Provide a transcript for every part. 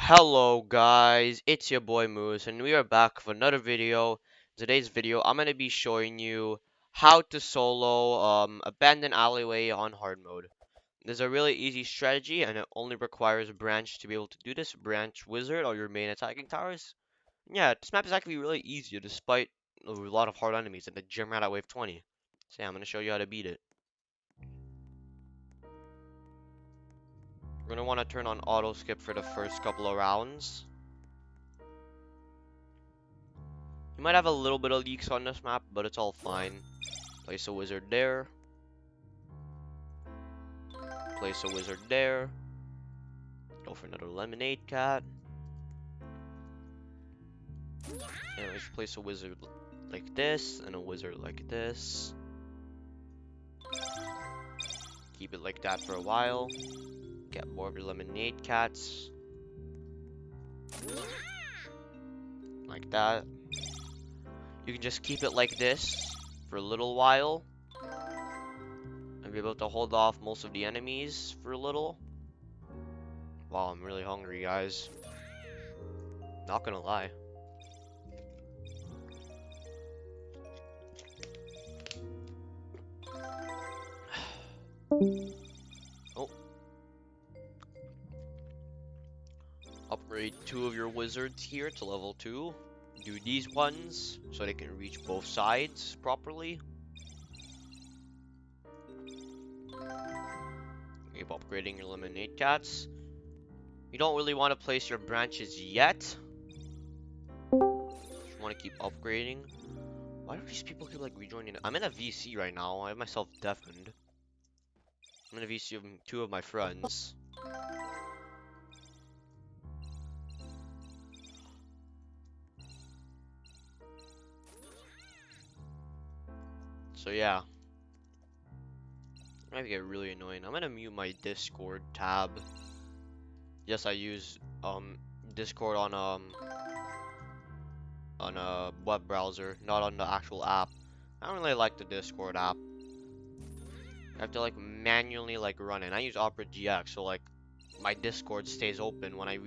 Hello guys, it's your boy Moose and we are back with another video. In today's video, I'm going to be showing you how to solo Abandoned Alleyway on hard mode. This is a really easy strategy and it only requires Branch to be able to do this. Branch Wizard or your main attacking towers. Yeah, this map is actually really easy despite a lot of hard enemies and the gym rat at wave 20. So yeah, I'm going to show you how to beat it. We're going to want to turn on auto skip for the first couple of rounds. You might have a little bit of leaks on this map, but it's all fine. Place a wizard there. Place a wizard there. Go for another lemonade cat. And let's place a wizard like this, and a wizard like this. Keep it like that for a while. Get more of your lemonade cats. Like that. You can just keep it like this for a little while. And be able to hold off most of the enemies for a little. Wow, I'm really hungry, guys. Not gonna lie. Oh. Upgrade 2 of your wizards here to level 2. Do these ones so they can reach both sides properly. Keep upgrading your lemonade cats. You don't really want to place your branches yet. Just want to keep upgrading. Why do these people keep like rejoining? I'm in a VC right now. I have myself deafened. I'm in a VC of 2 of my friends. So yeah. It might get really annoying. I'm gonna mute my Discord tab. Yes, I use Discord on a web browser, not on the actual app. I don't really like the Discord app. I have to like manually like run it. I use Opera GX, so like my Discord stays open when I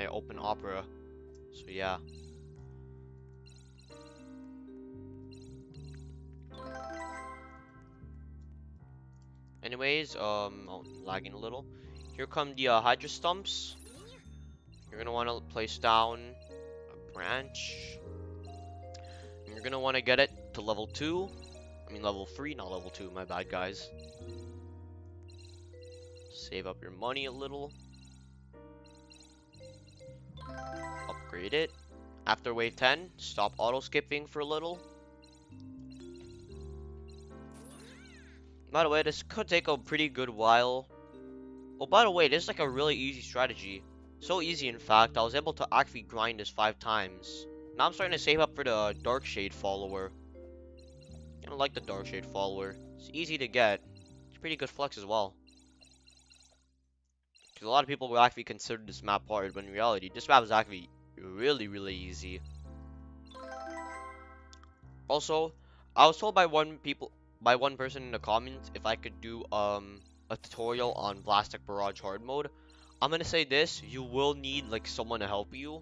open Opera. So yeah. Anyways, oh, lagging a little. Here come the Hydra Stumps. You're gonna want to place down a branch. And you're gonna want to get it to level 2. I mean level 3, not level 2. My bad, guys. Save up your money a little. Upgrade it. After wave 10, stop auto skipping for a little. By the way, this could take a pretty good while. Oh, by the way, this is like a really easy strategy. So easy, in fact, I was able to actually grind this 5 times. Now I'm starting to save up for the Dark Shade follower. I don't like the Dark Shade follower. It's easy to get. It's pretty good flex as well. Because a lot of people will actually consider this map hard, but in reality, this map is actually really easy. Also, I was told by one person in the comments if I could do a tutorial on Blastic Barrage hard mode. I'm gonna say this, you will need like someone to help you,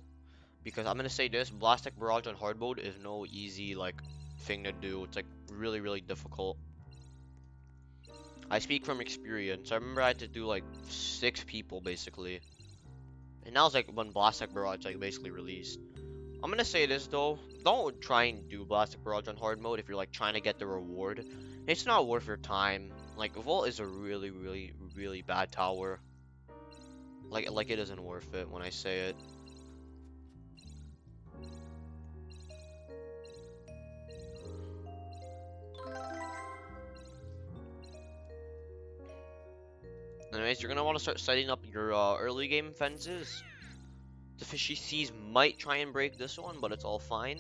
because I'm gonna say this, Blastic Barrage on hard mode is no easy like thing to do. It's like really difficult. I speak from experience. I remember I had to do like 6 people basically, and that was like when Blastic Barrage like basically released. I'm gonna say this though, don't try and do Blastic Barrage on hard mode if you're like trying to get the reward. It's not worth your time. Like Vault is a really bad tower. Like it isn't worth it when I say it. Anyways, you're gonna want to start setting up your early game fences. The Fishy Seas might try and break this one, but it's all fine.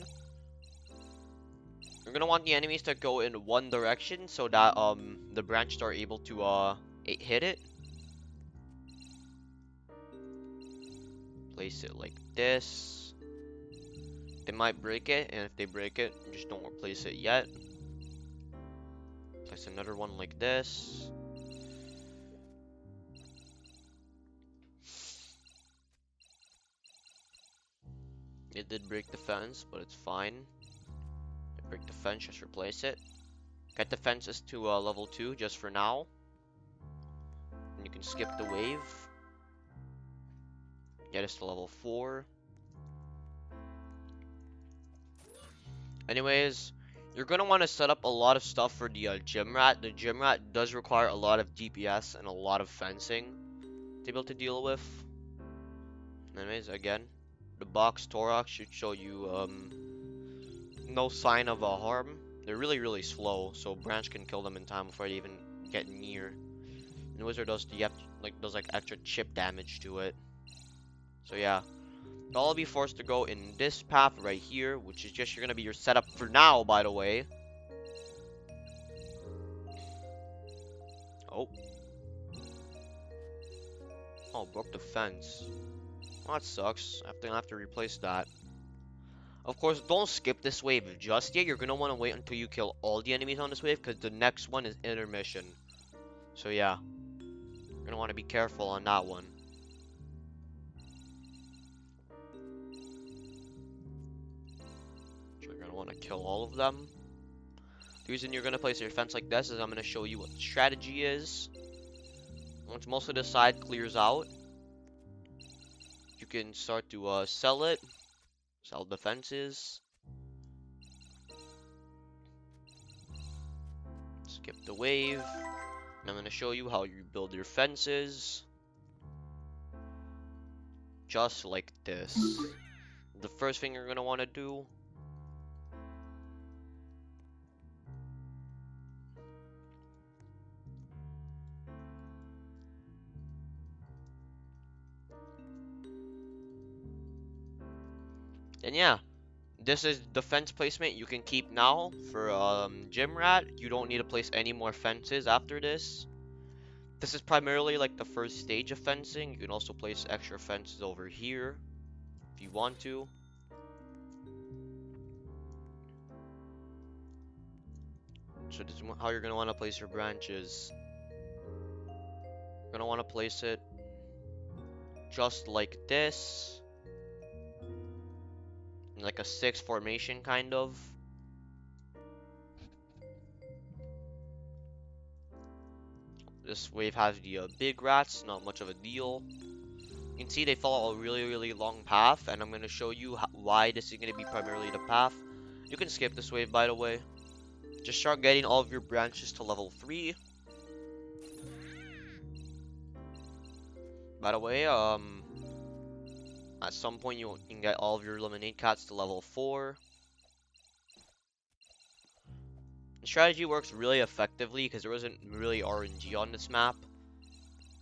You're gonna want the enemies to go in one direction so that the branches are able to hit it. Place it like this. They might break it, and if they break it, just don't replace it yet. Place another one like this. It did break the fence, but it's fine. It break the fence, just replace it. Get the fences to level 2 just for now. And you can skip the wave. Get us to level 4. Anyways, you're going to want to set up a lot of stuff for the gym rat. The gym rat does require a lot of DPS and a lot of fencing to be able to deal with. Anyways, again, the box Thorax should show you no sign of harm. They're really slow, so Branch can kill them in time before they even get near. And Wizard does extra chip damage to it. So yeah, I'll be forced to go in this path right here, which is just gonna be your setup for now, by the way. Oh. Oh, broke the fence. Well, that sucks. I have to replace that. Of course, don't skip this wave just yet. You're gonna want to wait until you kill all the enemies on this wave, because the next one is intermission. So yeah, you're gonna want to be careful on that one. So you're gonna want to kill all of them. The reason you're gonna place your fence like this is I'm gonna show you what the strategy is. Once most of the side clears out, you can start to sell it. Sell the fences. Skip the wave. And I'm going to show you how you build your fences. Just like this. The first thing you're going to want to do . And yeah, this is the fence placement you can keep now for Gym Rat. You don't need to place any more fences after this. This is primarily like the first stage of fencing. You can also place extra fences over here if you want to. So this is how you're going to want to place your branches. You're going to want to place it just like this. Like a 6 formation kind of. This wave has the big rats, not much of a deal. You can see they follow a really long path, and I'm going to show you why this is going to be primarily the path. You can skip this wave, by the way. Just start getting all of your branches to level 3. By the way, at some point you can get all of your Lemonade Cats to level 4. The strategy works really effectively because there isn't really RNG on this map.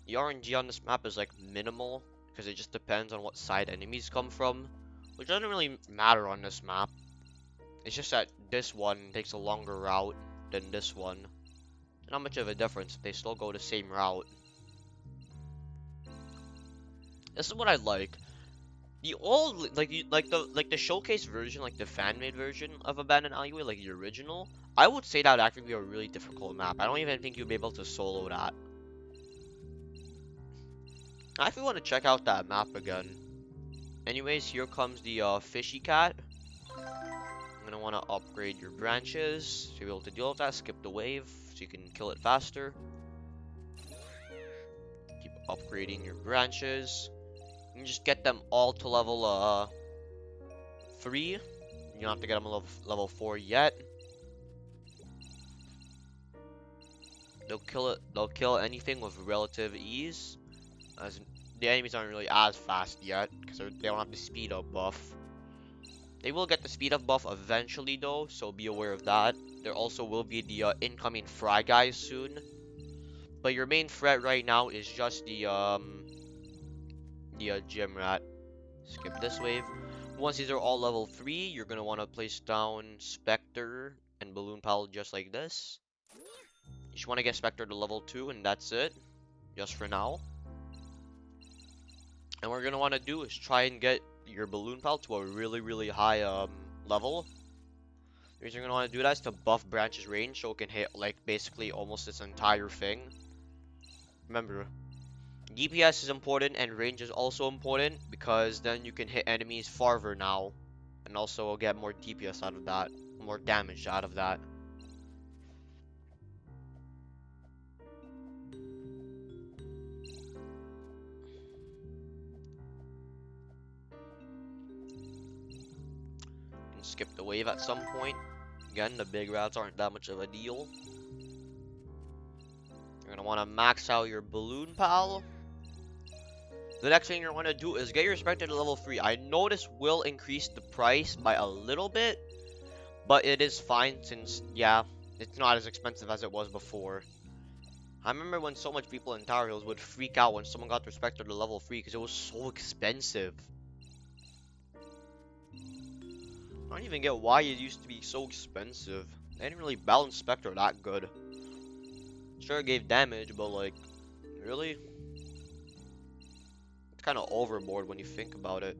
The RNG on this map is like minimal because it just depends on what side enemies come from, which doesn't really matter on this map. It's just that this one takes a longer route than this one. Not much of a difference. They still go the same route. This is what I like. The old, like the showcase version, like the fan-made version of Abandoned Alleyway, like the original, I would say that would actually be a really difficult map. I don't even think you'd be able to solo that. I actually want to check out that map again. Anyways, here comes the fishy cat. I'm gonna want to upgrade your branches to be able to deal with that. Skip the wave so you can kill it faster. Keep upgrading your branches. You can just get them all to level 3. You don't have to get them level 4 yet. They'll kill anything with relative ease, as the enemies aren't really as fast yet because they don't have the speed up buff. They will get the speed up buff eventually though, so be aware of that. There also will be the incoming fry guys soon, but your main threat right now is just the gym rat. Skip this wave. Once these are all level 3, you're gonna want to place down Spectre and Balloon Pal just like this. You just want to get Spectre to level 2 and that's it, just for now. And what we're gonna want to do is try and get your Balloon Pal to a really high level. The reason you're gonna want to do that is to buff Branch's range so it can hit like basically almost its entire thing. Remember, DPS is important and range is also important because then you can hit enemies farther now And also we'll get more DPS out of that, more damage out of that. Can skip the wave at some point. Again, the big rats aren't that much of a deal. You're gonna want to max out your balloon pal. The next thing you're gonna do is get your Spectre to level 3. I know this will increase the price by a little bit, but it is fine since, yeah, it's not as expensive as it was before. I remember when so much people in Tower Hills would freak out when someone got their Spectre to level 3 because it was so expensive. I don't even get why it used to be so expensive. They didn't really balance Spectre that good. Sure, it gave damage, but like, really? It's kind of overboard when you think about it.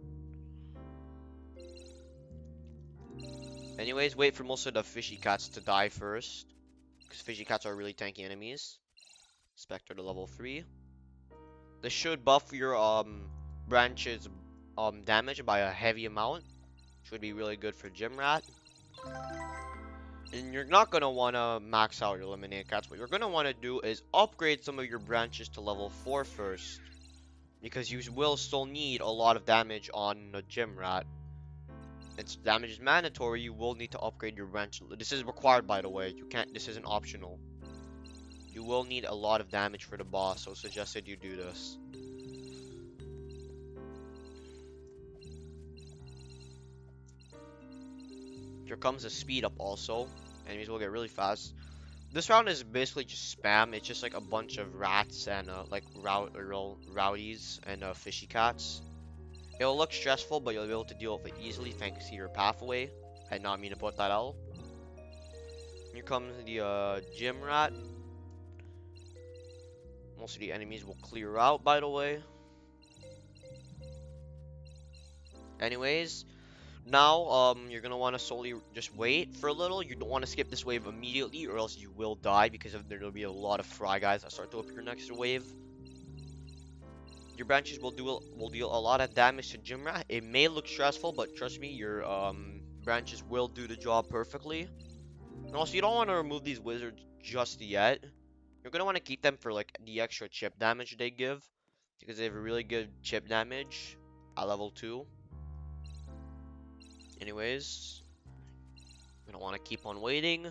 Anyways, wait for most of the fishy cats to die first, because fishy cats are really tanky enemies. Spectre to level 3. This should buff your branches damage by a heavy amount. Should be really good for Gym Rat. And you're not gonna wanna max out your eliminated cats. What you're gonna wanna do is upgrade some of your branches to level 4 first, because you will still need a lot of damage on the Gym Rat. Its damage is mandatory. You will need to upgrade your branch. This is required, by the way. You can't. This isn't optional. You will need a lot of damage for the boss, so suggested you do this. Here comes the speed up also. Enemies will get really fast. This round is basically just spam. It's just like a bunch of rats and like rowdies and fishy cats. It'll look stressful, but you'll be able to deal with it easily thanks to your pathway. I did not mean to put that out. Here comes the Gym Rat. Most of the enemies will clear out, by the way. Anyways, now you're gonna want to solely just wait for a little. You don't want to skip this wave immediately, or else you will die because there'll be a lot of fry guys that start to appear next wave. Your branches will deal a lot of damage to Gym Rat. It may look stressful, but trust me, your branches will do the job perfectly. And also, you don't want to remove these wizards just yet. You're gonna want to keep them for like the extra chip damage they give, because they have a really good chip damage at level 2. Anyways, we don't want to keep on waiting.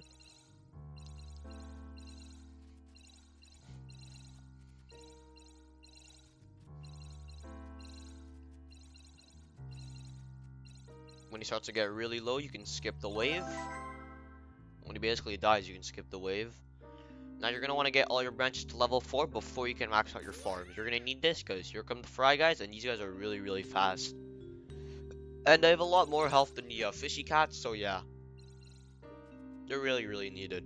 When he starts to get really low, you can skip the wave. When he basically dies, you can skip the wave. Now you're gonna want to get all your branches to level 4 before you can max out your farms. You're gonna need this because here come the fry guys, and these guys are really, really fast. And they have a lot more health than the fishy cats, so yeah. They're really, really needed.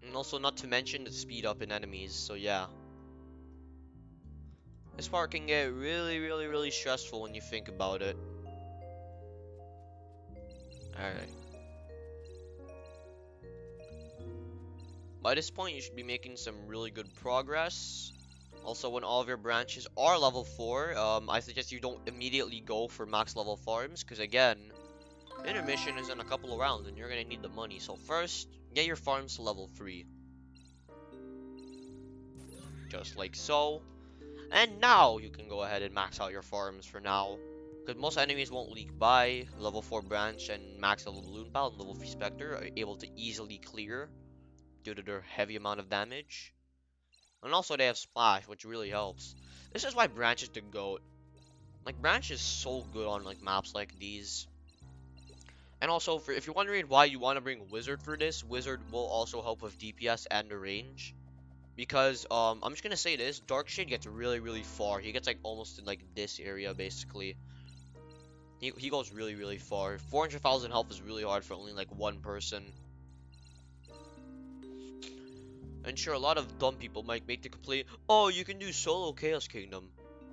And also, not to mention the speed up in enemies, so yeah. This part can get really, really, really stressful when you think about it. Alright. By this point, you should be making some really good progress. Also, when all of your branches are level 4, I suggest you don't immediately go for max level farms, because again, intermission is in a couple of rounds, and you're going to need the money. So first, get your farms to level 3. Just like so. And now, you can go ahead and max out your farms for now. Because most enemies won't leak by. Level 4 branch and max level balloon pal and level 3 Spectre are able to easily clear due to their heavy amount of damage. And also they have splash, which really helps. This is why branch is the GOAT. Like, branch is so good on like maps like these. And also, if you're wondering why you want to bring wizard for this, wizard will also help with DPS and the range. Because I'm just gonna say this, Darkshade gets really, really far. He gets like almost in like this area basically. He goes really, really far. 400,000 health is really hard for only like one person. And sure, a lot of dumb people might make the complaint, oh, you can do solo Chaos Kingdom.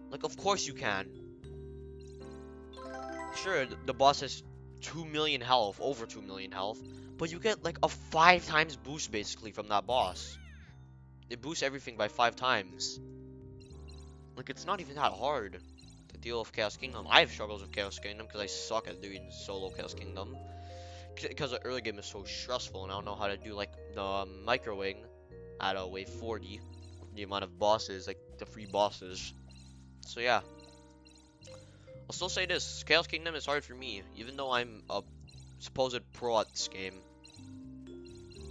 Like, of course you can. Sure, the boss has 2 million health, over 2 million health, but you get like a 5 times boost basically from that boss. It boosts everything by 5 times. Like, it's not even that hard to deal with Chaos Kingdom. I have struggles with Chaos Kingdom because I suck at doing solo Chaos Kingdom. Because the early game is so stressful and I don't know how to do like the microwing at a wave 40. The amount of bosses, like the free bosses. So yeah. I'll still say this, Chaos Kingdom is hard for me, even though I'm a supposed pro at this game.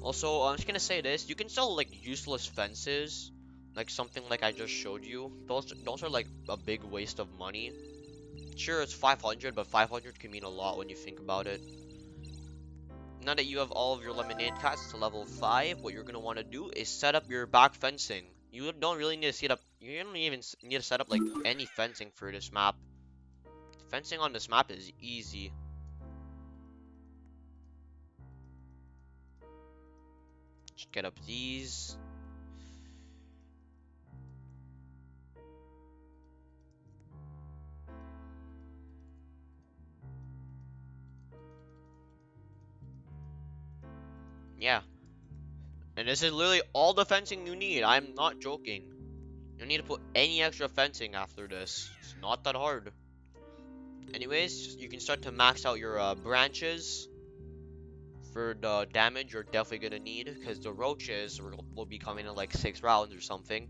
Also, I'm just gonna say this, you can sell like useless fences, like something like I just showed you. Those are like a big waste of money. Sure, it's 500, but 500 can mean a lot when you think about it. Now that you have all of your lemonade cats to level 5, what you're gonna want to do is set up your back fencing. You don't really need to set up, you don't even need to set up like any fencing for this map. Fencing on this map is easy. Just get up these. Yeah. And this is literally all the fencing you need. I'm not joking. You don't need to put any extra fencing after this. It's not that hard. Anyways, you can start to max out your branches. For the damage you're definitely gonna need, because the roaches will be coming in like 6 rounds or something.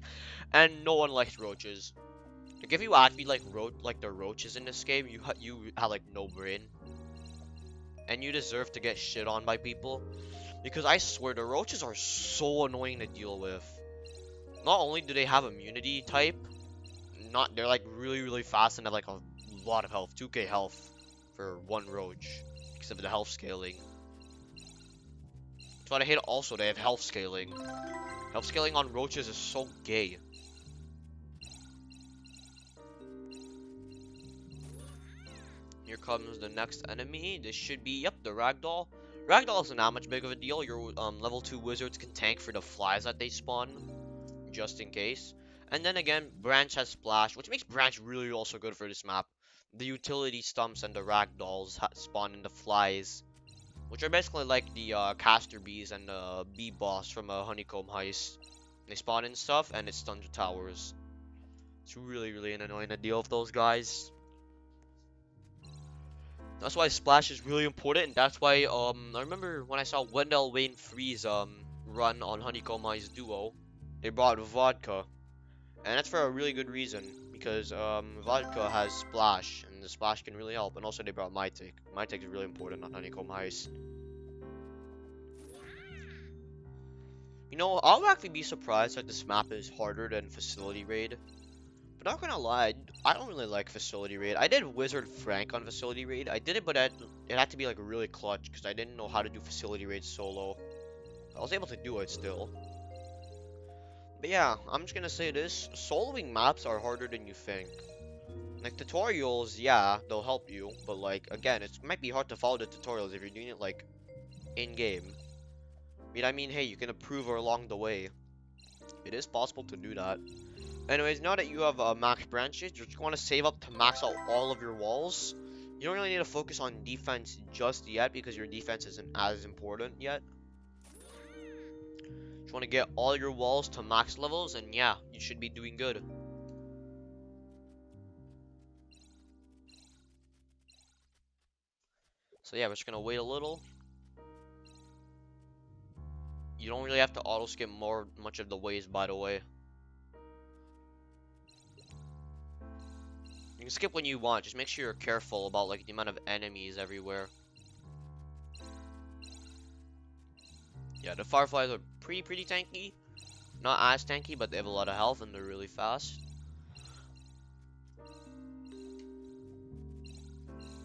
And no one likes roaches. Like if you actually like the roaches in this game, you have like no brain. And you deserve to get shit on by people. Because I swear the roaches are so annoying to deal with. Not only do they have immunity type, they're like really fast and have like a lot of health, 2k health for one roach, because of the health scaling. That's what I hate also, they have health scaling. Health scaling on roaches is so gay. Here comes the next enemy. This should be, yep, the ragdoll. Ragdoll isn't that much big of a deal. Your level 2 wizards can tank for the flies that they spawn, just in case. And then again, Branch has Splash, which makes Branch really also good for this map. The utility stumps and the ragdolls spawn in the flies, which are basically like the caster bees and the bee boss from a honeycomb heist. They spawn in stuff and it stuns the towers. It's really annoying to deal with those guys. That's why Splash is really important, and that's why I remember when I saw Wendell Wayne Freeze run on Honeycomb Heist Duo, they brought vodka. And that's for a really good reason, because vodka has Splash, and the Splash can really help. And also they brought Mytek. Mytek is really important on Honeycomb Heist. You know, I'll actually be surprised that this map is harder than Facility Raid. But not gonna lie, I don't really like Facility Raid. I did Wizard Frank on Facility Raid. I did it, but it had to be like really clutch, because I didn't know how to do Facility Raid solo. I was able to do it still. But yeah, I'm just gonna say this, soloing maps are harder than you think. Like tutorials, yeah, they'll help you, but like, again, it might be hard to follow the tutorials if you're doing it like, in-game. I mean, hey, you can improve along the way. It is possible to do that. Anyways, now that you have max branches, you're just want to save up to max out all of your walls. You don't really need to focus on defense just yet, because your defense isn't as important yet. Just want to get all your walls to max levels, and yeah, you should be doing good. So yeah, we're just gonna wait a little. You don't really have to auto skip much of the ways, by the way. You can skip when you want, just make sure you're careful about like the amount of enemies everywhere. Yeah, the Fireflies are pretty tanky. Not as tanky, but they have a lot of health and they're really fast.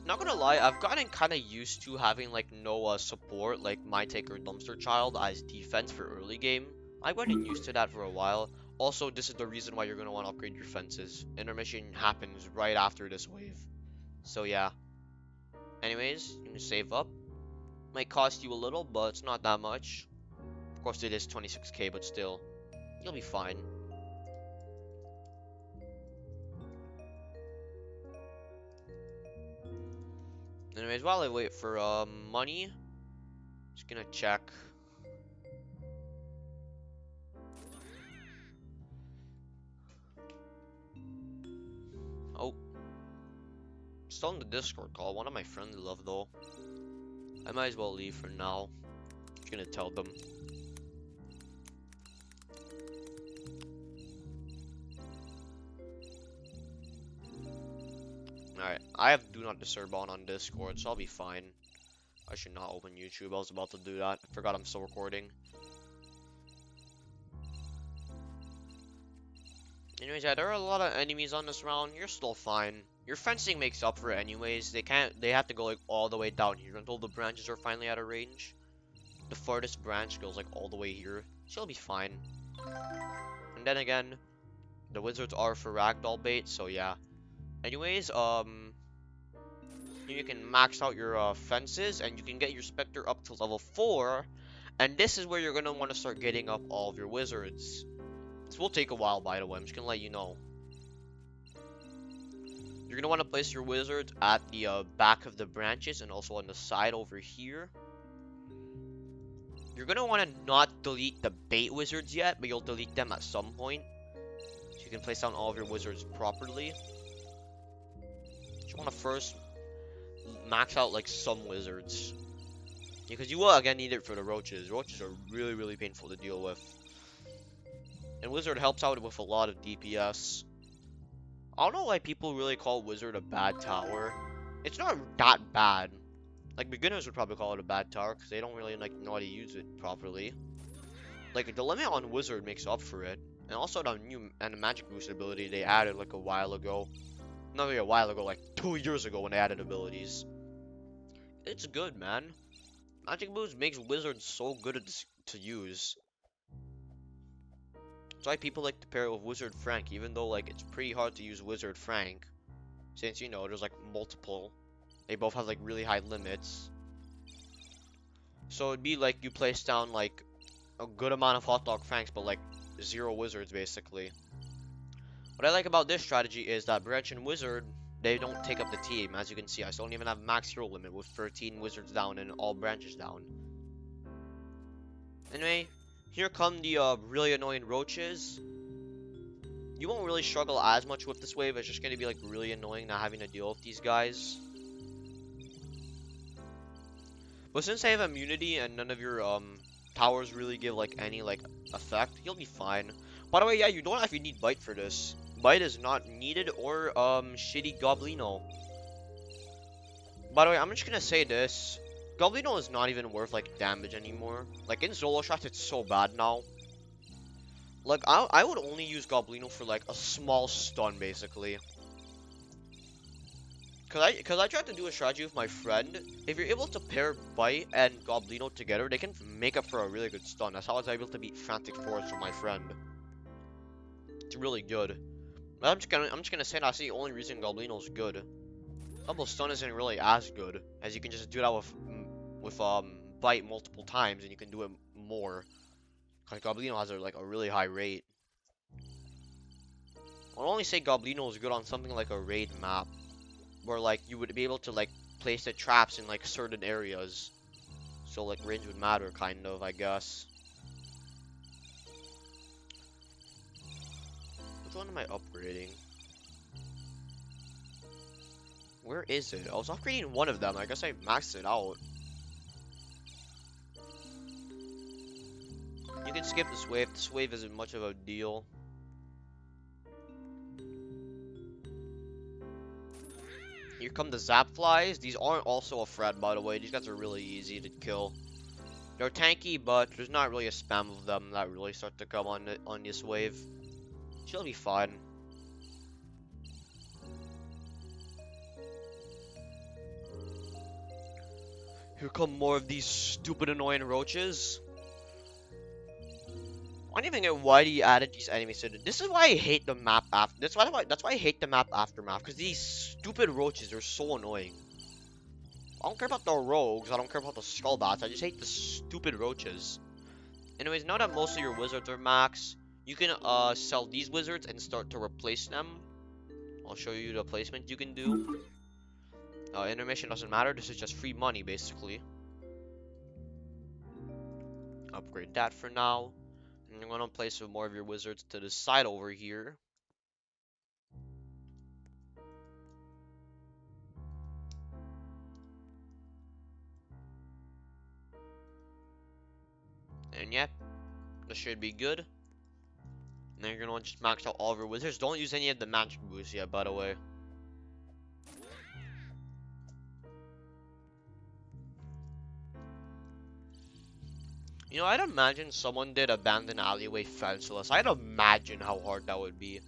Not gonna lie, I've gotten kind of used to having like no support, like Mytek or Dumpster Child as defense for early game. I've gotten used to that for a while. Also, this is the reason why you're gonna want to upgrade your fences. Intermission happens right after this wave. So yeah. Anyways, you can save up. Might cost you a little, but it's not that much. Of course it is 26k, but still. You'll be fine. Anyways, while I wait for money, just gonna check. Oh, Still in the Discord call. One of my friends left though. I might as well leave for now. Just gonna tell them. Alright, I have do not disturb on Discord, so I'll be fine. I should not open YouTube. I was about to do that. I forgot I'm still recording. Anyways, yeah, there are a lot of enemies on this round. You're still fine. Your fencing makes up for it anyways. They have to go like all the way down here until the branches are finally out of range. The farthest branch goes like all the way here. She'll be fine. And then again, the wizards are for ragdoll bait, so yeah. Anyways, you can max out your fences and you can get your Spectre up to level 4. And this is where you're gonna want to start getting up all of your wizards. This will take a while, by the way. I'm just gonna let you know. You're gonna want to place your wizards at the back of the branches and also on the side over here. You're gonna want to not delete the bait wizards yet, but you'll delete them at some point. So you can place down all of your wizards properly. You want to first max out like some wizards. Because you will again need it for the roaches. Roaches are really, really painful to deal with. And wizard helps out with a lot of DPS. I don't know why people really call wizard a bad tower. It's not that bad. Like beginners would probably call it a bad tower because they don't really like know how to use it properly. Like the limit on wizard makes up for it. And also the new and the magic boost ability they added like a while ago. Not really a while ago, like 2 years ago when they added abilities. It's good, man. Magic boost makes wizards so good to use. That's why people like to pair it with Wizard Frank, even though like it's pretty hard to use Wizard Frank, since you know there's like multiple. They both have like really high limits. So it'd be like you place down like a good amount of Hot Dog Franks, but like 0 wizards basically. What I like about this strategy is that Branch and Wizard, they don't take up the team. As you can see, I still don't even have max hero limit with 13 wizards down and all branches down. Anyway, here come the really annoying roaches. You won't really struggle as much with this wave. It's just going to be like really annoying not having to deal with these guys. But since I have immunity and none of your towers really give like any like effect, you'll be fine. By the way, yeah, you don't actually need bite for this. Bite is not needed or shitty Goblino. By the way, I'm just gonna say this. Goblino is not even worth like damage anymore. Like in solo shots, it's so bad now. Like I would only use Goblino for like a small stun basically. Cause I tried to do a strategy with my friend. If you're able to pair Bite and Goblino together, they can make up for a really good stun. That's how I was able to beat Frantic Forest with my friend. It's really good. I'm just gonna say that's the only reason Goblino's good. Double stun isn't really as good, as you can just do that with Bite multiple times and you can do it more. Cause Goblino has like a really high rate. I'll only say Goblino is good on something like a raid map, where like you would be able to like place the traps in like certain areas. So like range would matter kind of, I guess. Which one am I upgrading? Where is it? I was upgrading one of them. I guess I maxed it out. You can skip this wave. This wave isn't much of a deal. Here come the Zap Flies. These aren't also a threat, by the way. These guys are really easy to kill. They're tanky, but there's not really a spam of them that really start to come on this wave. She'll be fine. Here come more of these stupid annoying roaches. I don't even get why he added these enemies to it. This is why I hate the map after. That's why I hate the map aftermath. Because these stupid roaches are so annoying. I don't care about the rogues. I don't care about the skullbats. I just hate the stupid roaches. Anyways, now that most of your wizards are max, you can sell these wizards and start to replace them. I'll show you the placement you can do. Intermission doesn't matter. This is just free money, basically. Upgrade that for now. And you're gonna place some more of your wizards to the side over here. This should be good. Now you're gonna want to just max out all of your wizards. Don't use any of the magic boosts yet, by the way. You know, I'd imagine someone did abandon Alleyway fenceless. I'd imagine how hard that would be.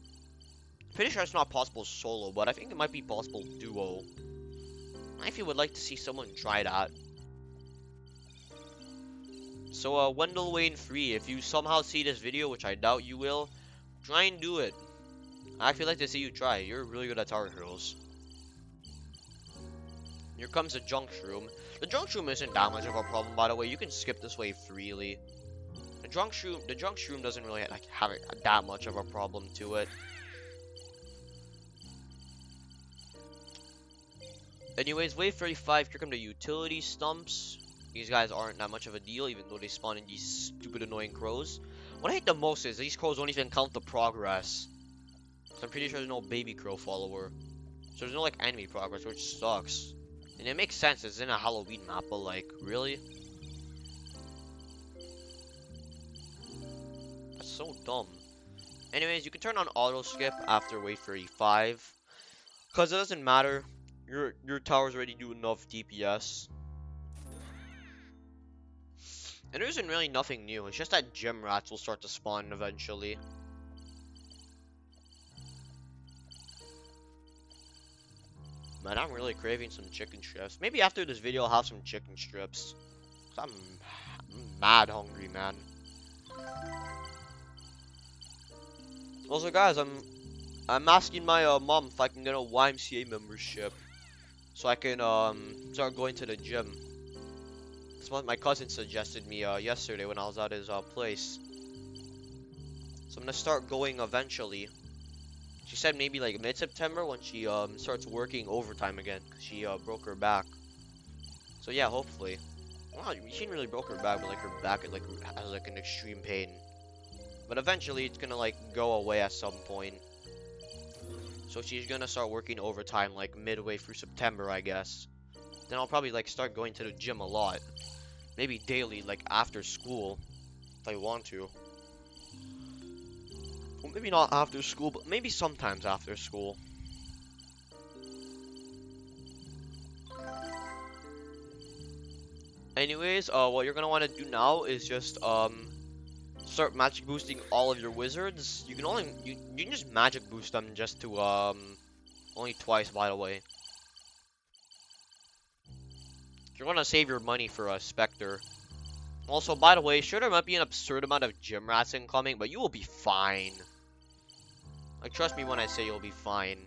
Pretty sure it's not possible solo, but I think it might be possible duo. I if you would like to see someone try that. So, Wendell Wayne Free, if you somehow see this video, which I doubt you will, try and do it. I actually like to see you try. You're really good at Tower Heroes. Here comes the Junk Shroom. The Junk Shroom isn't that much of a problem, by the way. You can skip this way freely. The Junk Shroom doesn't really like have that much of a problem to it. Anyways, wave 35, here come the utility stumps. These guys aren't that much of a deal, even though they spawn in these stupid annoying crows. What I hate the most is these crows don't even count the progress. So I'm pretty sure there's no baby crow follower. So there's no like enemy progress, which sucks. And it makes sense, it's in a Halloween map, but like, really? That's so dumb. Anyways, you can turn on auto skip after wave 35. Cause it doesn't matter. Your towers already do enough DPS. And there isn't really nothing new, it's just that gym rats will start to spawn eventually. Man, I'm really craving some chicken strips. Maybe after this video I'll have some chicken strips. I'm mad hungry, man. Also guys, I'm asking my mom if I can get a YMCA membership. So I can start going to the gym. That's what my cousin suggested me yesterday when I was at his place. So I'm gonna start going eventually. She said maybe like mid-September when she starts working overtime again. Cause she broke her back. So yeah, hopefully. Well, she didn't really broke her back, but like her back is like has like an extreme pain. But eventually it's gonna like go away at some point. So she's gonna start working overtime like midway through September, I guess. Then I'll probably like start going to the gym a lot. Maybe daily, like after school, if I want to. Well, maybe not after school, but maybe sometimes after school. Anyways, what you're gonna want to do now is just start magic boosting all of your wizards. You can just magic boost them just to only twice, by the way. You're gonna save your money for a Spectre. Also, by the way, sure there might be an absurd amount of gym rats incoming, but you will be fine. Like, trust me when I say you'll be fine.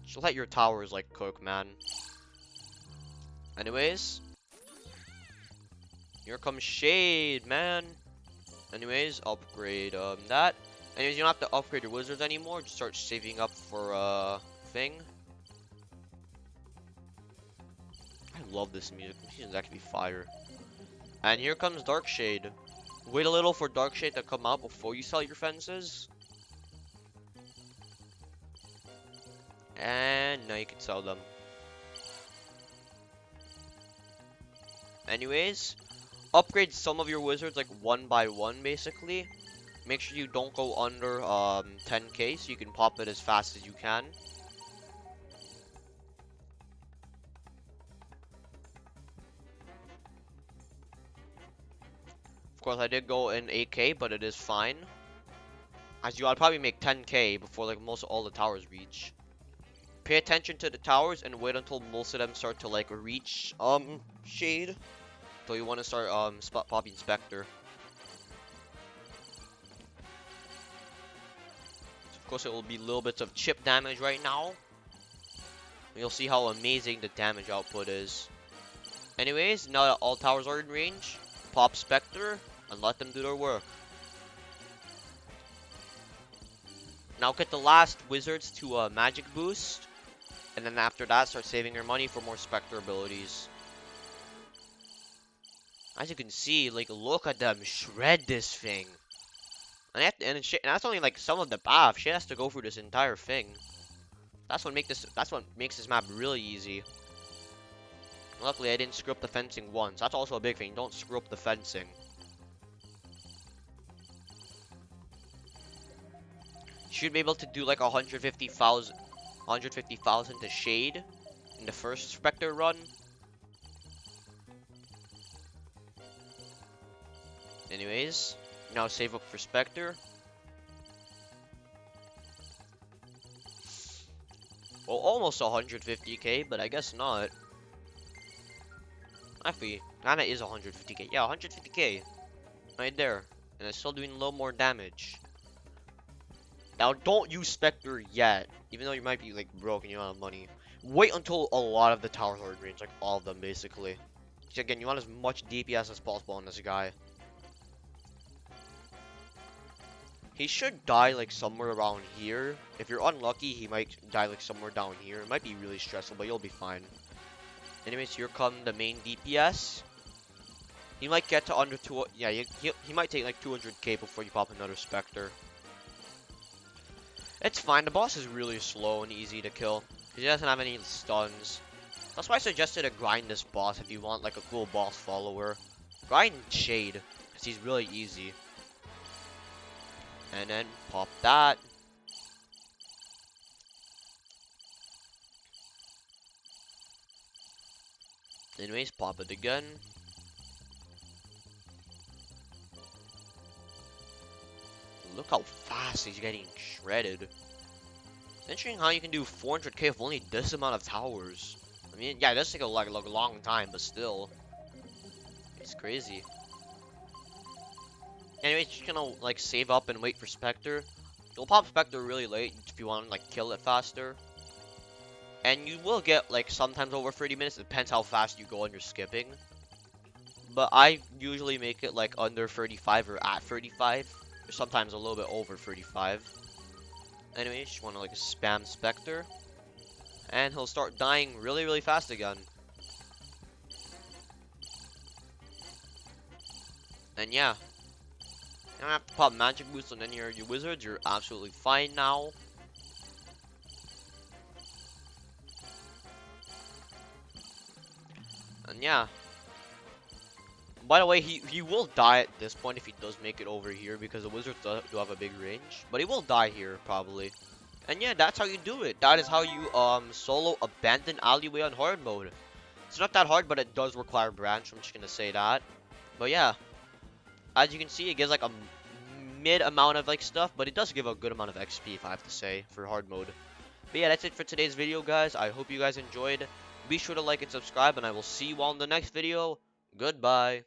Just let your towers like cook, man. Anyways, here comes Shade, man. Anyways, upgrade that. Anyways, you don't have to upgrade your wizards anymore. Just start saving up for thing. I love this music. This music is actually fire. And here comes Dark Shade. Wait a little for Dark Shade to come out before you sell your fences. And now you can sell them. Anyways, upgrade some of your wizards like one by one, basically. Make sure you don't go under 10k so you can pop it as fast as you can. Of course, I did go in 8k, but it is fine. As you, I'll probably make 10k before like most all the towers reach. Pay attention to the towers and wait until most of them start to like reach Shade. So you want to start popping Spectre. So of course, it will be little bits of chip damage right now. You'll see how amazing the damage output is. Anyways, now that all towers are in range, pop Spectre and let them do their work. Now get the last wizards to magic boost, and then after that start saving your money for more Spectre abilities. As you can see, like, look at them shred this thing. And that's only like some of the path. Shit has to go through this entire thing. That's what makes this map really easy. Luckily, I didn't screw up the fencing once. That's also a big thing. Don't screw up the fencing. should be able to do like 150,000 to shade in the first Spectre run. Anyways, now save up for Spectre. Well, almost 150k, but I guess not. Actually, kinda is 150k. Yeah, 150k. Right there. And it's still doing a little more damage. Now, don't use Spectre yet. Even though you might be, like, broke and you don't have money. Wait until a lot of the towers are in range. Like, all of them, basically. So again, you want as much DPS as possible on this guy. He should die, like, somewhere around here. If you're unlucky, he might die, like, somewhere down here. It might be really stressful, but you'll be fine. Anyways, here come the main DPS. He might get to under 2... Yeah, he might take, like, 200k before you pop another Spectre. It's fine. The boss is really slow and easy to kill. He doesn't have any stuns. That's why I suggested to grind this boss if you want, like, a cool boss follower. Grind Shade, because he's really easy. And then pop that. Anyways, pop it again. Look how fast he's getting shredded. It's interesting how you can do 400k with only this amount of towers. I mean, yeah, it does take a long time, but still. It's crazy. Anyways, just gonna, like, save up and wait for Spectre. You'll pop Spectre really late if you want to, like, kill it faster. And you will get, like, sometimes over 30 minutes. It depends how fast you go on your skipping. But I usually make it, like, under 35 or at 35. Or sometimes a little bit over 35. Anyways, just want to, like, spam Spectre. And he'll start dying really, really fast again. And yeah. You don't have to pop magic boost on any of your wizards. You're absolutely fine now. And yeah. By the way, he will die at this point if he does make it over here, because the wizards do have a big range. But he will die here, probably. And yeah, that's how you do it. That is how you solo abandon Alleyway on hard mode. It's not that hard, but it does require branch. I'm just gonna say that. But yeah. As you can see, it gives like a mid amount of like stuff, but it does give a good amount of XP, if I have to say, for hard mode. But yeah, that's it for today's video, guys. I hope you guys enjoyed. Be sure to like and subscribe, and I will see you all in the next video. Goodbye.